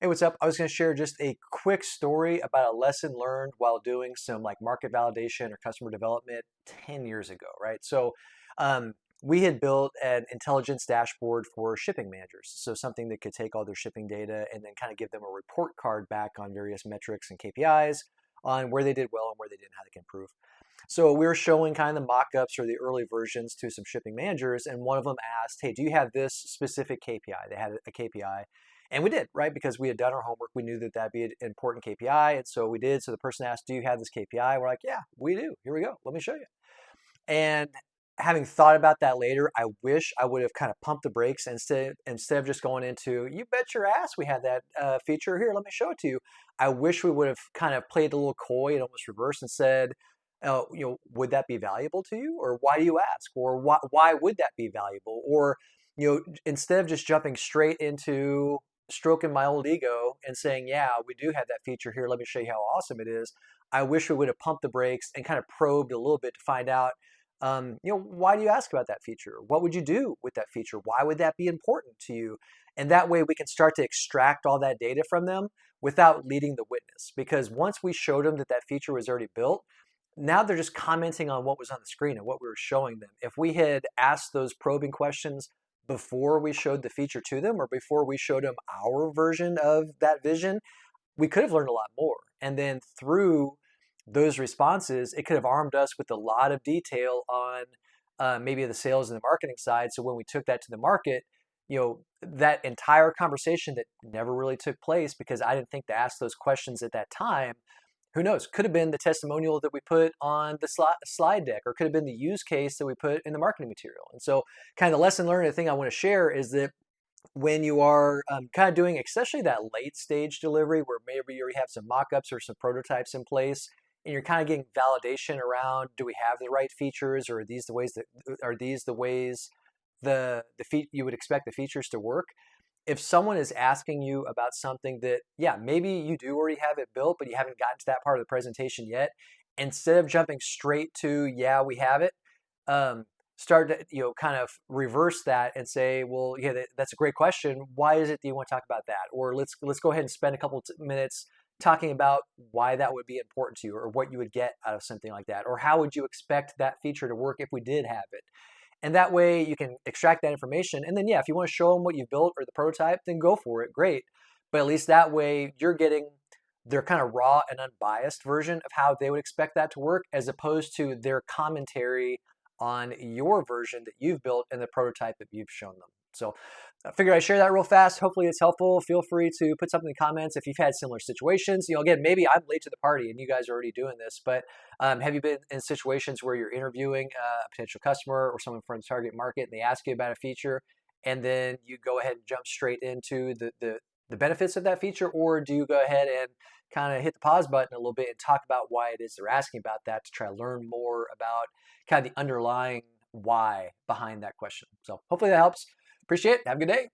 Hey, what's up? I was going to share just a quick story about a lesson learned while doing some like market validation or customer development 10 years ago, right? Um, we had built an intelligence dashboard for shipping managers. So something that could take all their shipping data and then kind of give them a report card back on various metrics and KPIs on where they did well and where they didn't, how they can improve. So we were showing kind of the mock-ups or the early versions to some shipping managers, and one of them asked, "Hey, do you have this specific KPI?" They had a KPI, and we did, right? Because we had done our homework, we knew that that'd be an important KPI, and so we did. So the person asked, "Do you have this KPI?" We're like, "Yeah, we do. Here we go. Let me show you." And having thought about that later, I wish I would have kind of pumped the brakes instead of just going into, "You bet your ass we had that feature here. Let me show it to you." I wish we would have kind of played a little coy and almost reversed and said, would that be valuable to you, or why do you ask, or why would that be valuable, or instead of just jumping straight into stroking my old ego and saying, "Yeah, we do have that feature here. Let me show you how awesome it is." I wish we would have pumped the brakes and kind of probed a little bit to find out, why do you ask about that feature? What would you do with that feature? Why would that be important to you? And that way we can start to extract all that data from them without leading the witness. Because once we showed them that that feature was already built, now they're just commenting on what was on the screen and what we were showing them. If we had asked those probing questions before we showed the feature to them or before we showed them our version of that vision, we could have learned a lot more. And then through those responses, it could have armed us with a lot of detail on maybe the sales and the marketing side. So when we took that to the market, that entire conversation that never really took place because I didn't think to ask those questions at that time, who knows, could have been the testimonial that we put on the slide deck, or could have been the use case that we put in the marketing material. And so kind of the lesson learned, the thing I want to share is that when you are kind of doing especially that late stage delivery where maybe you already have some mock-ups or some prototypes in place and you're kind of getting validation around, do we have the right features, or are these the ways you would expect the features to work? If someone is asking you about something that, yeah, maybe you do already have it built, but you haven't gotten to that part of the presentation yet, instead of jumping straight to, "Yeah, we have it," start to, kind of reverse that and say, "Well, yeah, that's a great question. Why is it that you want to talk about that?" Or let's go ahead and spend a couple minutes talking about why that would be important to you, or what you would get out of something like that, or how would you expect that feature to work if we did have it. And that way you can extract that information. And then, yeah, if you want to show them what you've built or the prototype, then go for it. Great. But at least that way you're getting their kind of raw and unbiased version of how they would expect that to work, as opposed to their commentary on your version that you've built and the prototype that you've shown them. So I figured I'd share that real fast. Hopefully it's helpful. Feel free to put something in the comments if you've had similar situations. Again, maybe I'm late to the party and you guys are already doing this, but have you been in situations where you're interviewing a potential customer or someone from the target market and they ask you about a feature and then you go ahead and jump straight into the benefits of that feature? Or do you go ahead and kind of hit the pause button a little bit and talk about why it is they're asking about that to try to learn more about kind of the underlying why behind that question? So hopefully that helps. Appreciate it. Have a good day.